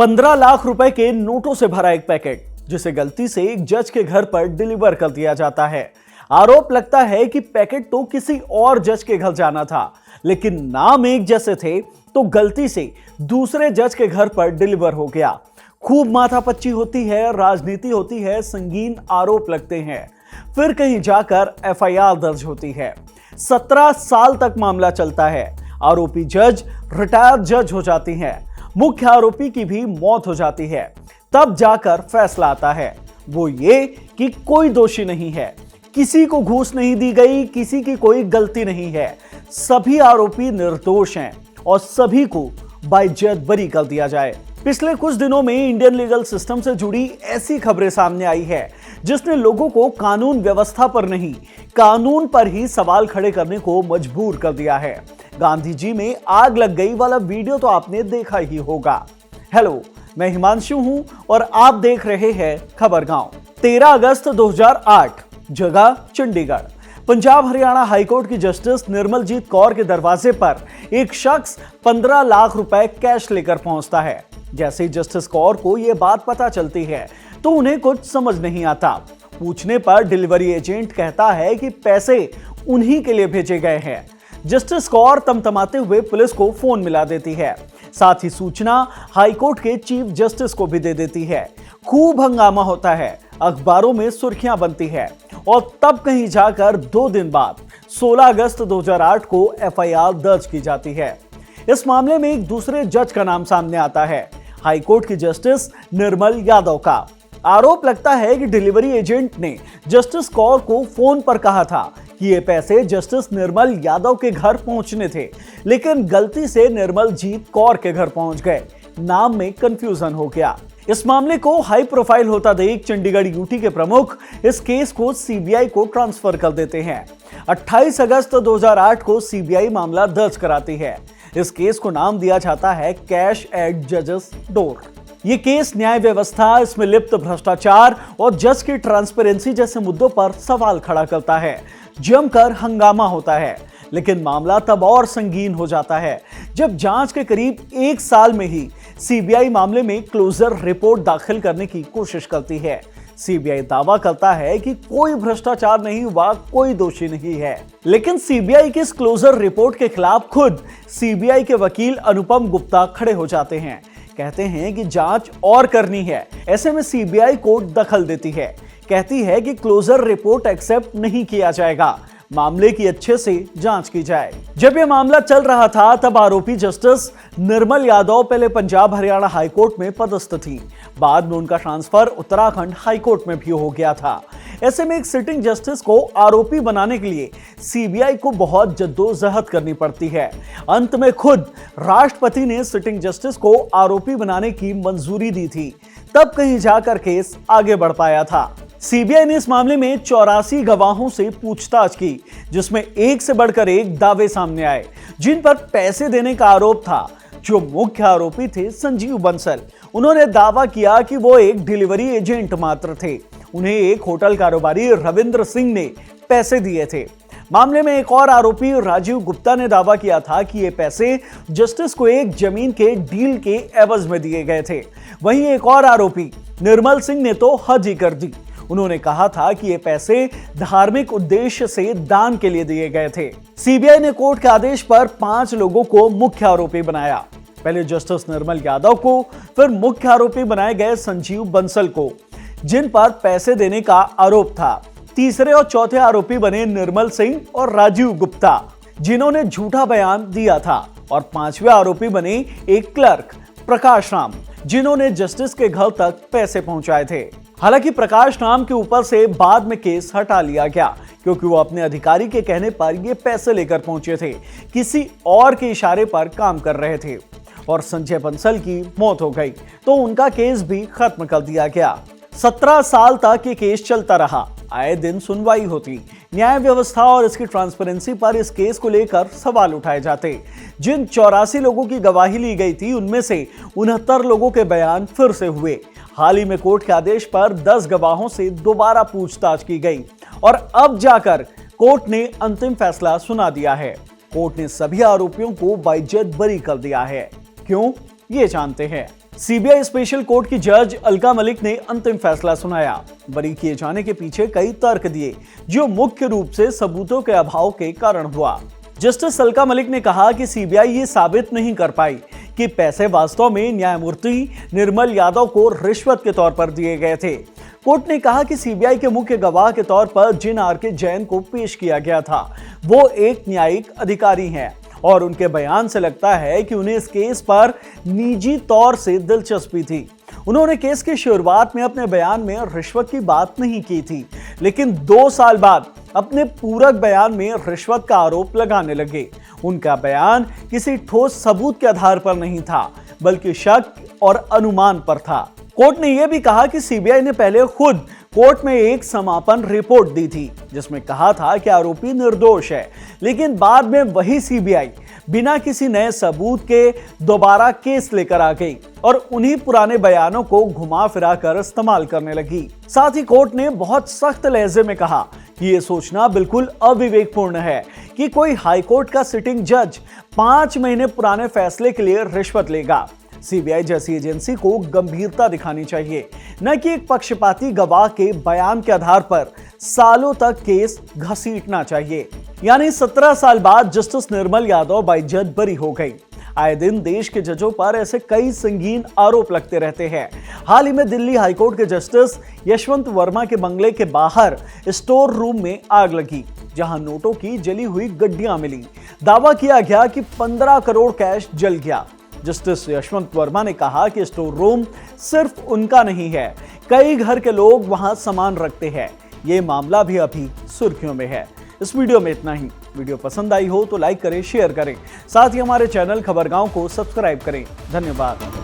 15 लाख रुपए के नोटों से भरा एक पैकेट जिसे गलती से एक जज के घर पर डिलीवर कर दिया जाता है। आरोप लगता है कि पैकेट तो किसी और जज के घर जाना था, लेकिन नाम एक जैसे थे तो गलती से दूसरे जज के घर पर डिलीवर हो गया। खूब माथापच्ची होती है, राजनीति होती है, संगीन आरोप लगते हैं, फिर कहीं जाकर एफआईआर दर्ज होती है। 17 साल तक मामला चलता है। आरोपी जज रिटायर्ड जज हो जाती हैं। मुख्य आरोपी की भी मौत हो जाती है। तब जाकर फैसला आता है, वो ये कि कोई दोषी नहीं है, किसी को घूस नहीं दी गई, किसी की कोई गलती नहीं है, सभी आरोपी निर्दोष हैं और सभी को बाइज्जत बरी कर दिया जाए। पिछले कुछ दिनों में इंडियन लीगल सिस्टम से जुड़ी ऐसी खबरें सामने आई है जिसने लोगों को कानून व्यवस्था पर नहीं, कानून पर ही सवाल खड़े करने को मजबूर कर दिया है। गांधी जी में आग लग गई वाला वीडियो तो आपने देखा ही होगा। हेलो, मैं हिमांशु हूं और आप देख रहे हैं खबर गांव। 13 अगस्त 2008, जगह चंडीगढ़। पंजाब हरियाणा हाईकोर्ट की जस्टिस निर्मलजीत कौर के दरवाजे पर एक शख्स 15 लाख रुपए कैश लेकर पहुंचता है। जैसे ही जस्टिस कौर को यह बात पता चलती है तो उन्हें कुछ समझ नहीं आता। पूछने पर डिलीवरी एजेंट कहता है कि पैसे उन्हीं के लिए भेजे गए हैं। जस्टिस कौर तमतमाते हुए पुलिस को फोन मिला देती है, साथ ही सूचना हाईकोर्ट के चीफ जस्टिस को भी दे देती है। खूब हंगामा होता है, अखबारों में सुर्खियां बनती है और तब कहीं जाकर 2 दिन बाद 16 अगस्त 2008 को एफआईआर दर्ज की जाती है। इस मामले में एक दूसरे जज का नाम सामने आता है, हाईकोर्ट की जस्टिस निर्मल यादव का। आरोप लगता है कि डिलीवरी एजेंट ने जस्टिस कौर को फोन पर कहा था कि ये पैसे जस्टिस निर्मल यादव के घर पहुंचने थे, लेकिन गलती से निर्मलजीत कौर के घर पहुंच गए। नाम में कंफ्यूजन हो गया। इस मामले को हाई प्रोफाइल होता देख चंडीगढ़ यूटी के प्रमुख इस केस को सीबीआई को ट्रांसफर कर देते हैं। 28 अगस्त 2008 को सीबीआई मामला दर्ज कराती है। इस केस को नाम दिया जाता है कैश एट जजेस डोर। ये केस न्याय व्यवस्था, इसमें लिप्त भ्रष्टाचार और जज की ट्रांसपेरेंसी जैसे मुद्दों पर सवाल खड़ा करता है। जमकर हंगामा होता है, लेकिन मामला तब और संगीन हो जाता है जब जांच के करीब 1 साल में ही सीबीआई मामले में क्लोजर रिपोर्ट दाखिल करने की कोशिश करती है। सीबीआई दावा करता है कि कोई भ्रष्टाचार नहीं हुआ, कोई दोषी नहीं है, लेकिन सीबीआई की इस क्लोजर रिपोर्ट के खिलाफ खुद सीबीआई के वकील अनुपम गुप्ता खड़े हो जाते हैं। कहते हैं कि जांच और करनी है। ऐसे में सीबीआई कोर्ट दखल देती है, कहती है कि क्लोजर रिपोर्ट एक्सेप्ट नहीं किया जाएगा, मामले की अच्छे से जांच की जाए। जब यह मामला चल रहा था तब आरोपी जस्टिस निर्मल यादव पहले पंजाब हरियाणा हाईकोर्ट में पदस्थ थी। बाद में उनका ट्रांसफर उत्तराखंड हाईकोर्ट में भी हो गया था। ऐसे में एक सिटिंग जस्टिस को आरोपी बनाने के लिए सीबीआई को बहुत जद्दोजहद करनी पड़ती है। अंत में खुद राष्ट्रपति ने सिटिंग जस्टिस को आरोपी बनाने की मंजूरी दी थी, तब कहीं जाकर केस आगे बढ़ पाया था। सीबीआई ने इस मामले में 84 गवाहों से पूछताछ की, जिसमें एक से बढ़कर एक दावे सामने आए जिन पर पैसे देने का आरोप था। जो मुख्य आरोपी थे संजीव बंसल, उन्होंने दावा किया कि वो एक डिलीवरी एजेंट मात्र थे। उन्हें एक होटल कारोबारी रविंद्र सिंह ने पैसे दिए थे। मामले में एक और आरोपी राजीव गुप्ता ने दावा किया था कि ये पैसे जस्टिस को एक जमीन के डील के एवज में दिए गए थे। वहीं एक और आरोपी निर्मल सिंह ने तो हद ही कर दी। उन्होंने कहा था कि ये पैसे धार्मिक उद्देश्य से दान के लिए दिए गए थे। सीबीआई ने कोर्ट के आदेश पर 5 लोगों को मुख्य आरोपी बनाया। पहले जस्टिस निर्मल यादव को, फिर मुख्य आरोपी बनाए गए संजीव बंसल को, जिन पर पैसे देने का आरोप था। तीसरे और चौथे आरोपी बने निर्मल सिंह और राजीव गुप्ता, जिन्होंने झूठा बयान दिया था। और 5वें आरोपी बने एक क्लर्क प्रकाश राम, जिन्होंने जस्टिस के घर तक पैसे पहुंचाए थे। हालांकि प्रकाश राम के ऊपर से बाद में केस हटा लिया गया, क्योंकि वो अपने अधिकारी के कहने पर ये पैसे लेकर पहुंचे थे, किसी और के इशारे पर काम कर रहे थे। और संजय बंसल की मौत हो गई तो उनका केस भी खत्म कर दिया गया। 17 साल तक ये केस चलता रहा। आए दिन सुनवाई होती, न्याय व्यवस्था और इसकी ट्रांसपेरेंसी पर इस केस को लेकर सवाल उठाए जाते। जिन 84 लोगों की गवाही ली गई थी, उनमें से 69 लोगों के बयान फिर से हुए। हाल ही में कोर्ट के आदेश पर 10 गवाहों से दोबारा पूछताछ की गई और अब जाकर कोर्ट ने अंतिम फैसला सुना दिया है। कोर्ट ने सभी आरोपियों को बाइज्जत बरी कर दिया है। क्यों, ये जानते हैं। सीबीआई स्पेशल कोर्ट की जज अलका मलिक ने अंतिम फैसला सुनाया। बरी किए जाने के पीछे कई तर्क दिए, जो मुख्य रूप से सबूतों के अभाव के कारण हुआ। जस्टिस अलका मलिक ने कहा कि सीबीआई ये साबित नहीं कर पाई कि पैसे वास्तव में न्यायमूर्ति निर्मल यादव को रिश्वत के तौर पर दिए गए थे। कोर्ट ने कहा कि सीबीआई के मुख्य गवाह के तौर पर जिन आर.के. जैन को पेश किया गया था, वो एक न्यायिक अधिकारी हैं और उनके बयान से लगता है कि उन्हें इस केस पर निजी तौर से दिलचस्पी थी। उन्होंने केस की शुरुआत में अपने बयान में रिश्वत की बात नहीं की थी, लेकिन 2 साल बाद अपने पूरक बयान में रिश्वत का आरोप लगाने लगे। उनका बयान किसी ठोस सबूत के आधार पर नहीं था, बल्कि शक और अनुमान पर था। कोर्ट ने यह भी कहा कि सीबीआई ने पहले खुद कोर्ट में एक समापन रिपोर्ट दी थी, जिसमें कहा था कि आरोपी निर्दोष है, लेकिन बाद में वही सीबीआई बिना किसी नए सबूत के दोबारा केस लेकर आ गई और उन्हीं पुराने बयानों को घुमा फिरा कर इस्तेमाल करने लगी। साथ ही कोर्ट ने बहुत सख्त लहजे में कहा कि यह सोचना बिल्कुल अविवेकपूर्ण है कि कोई हाईकोर्ट का सिटिंग जज 5 महीने पुराने फैसले के लिए रिश्वत लेगा। सीबीआई जैसी एजेंसी को गंभीरता दिखानी चाहिए, न कि एक पक्षपाती गवाह के बयान के आधार पर सालों तक केस घसीटना चाहिए। यानी 17 साल बाद जस्टिस निर्मल यादव बाई जज बरी हो गई। आए दिन देश के जजों पर ऐसे कई संगीन आरोप लगते रहते हैं। हाल ही में दिल्ली हाईकोर्ट के जस्टिस यशवंत वर्मा के बंगले के बाहर स्टोर रूम में आग लगी, जहां नोटों की जली हुई गड्डियां मिली। दावा किया गया कि 15 करोड़ कैश जल गया। जस्टिस यशवंत वर्मा ने कहा कि स्टोर रूम सिर्फ उनका नहीं है, कई घर के लोग वहां सामान रखते हैं। ये मामला भी अभी सुर्खियों में है। इस वीडियो में इतना ही। वीडियो पसंद आई हो तो लाइक करें, शेयर करें, साथ ही हमारे चैनल खबरगांव को सब्सक्राइब करें। धन्यवाद।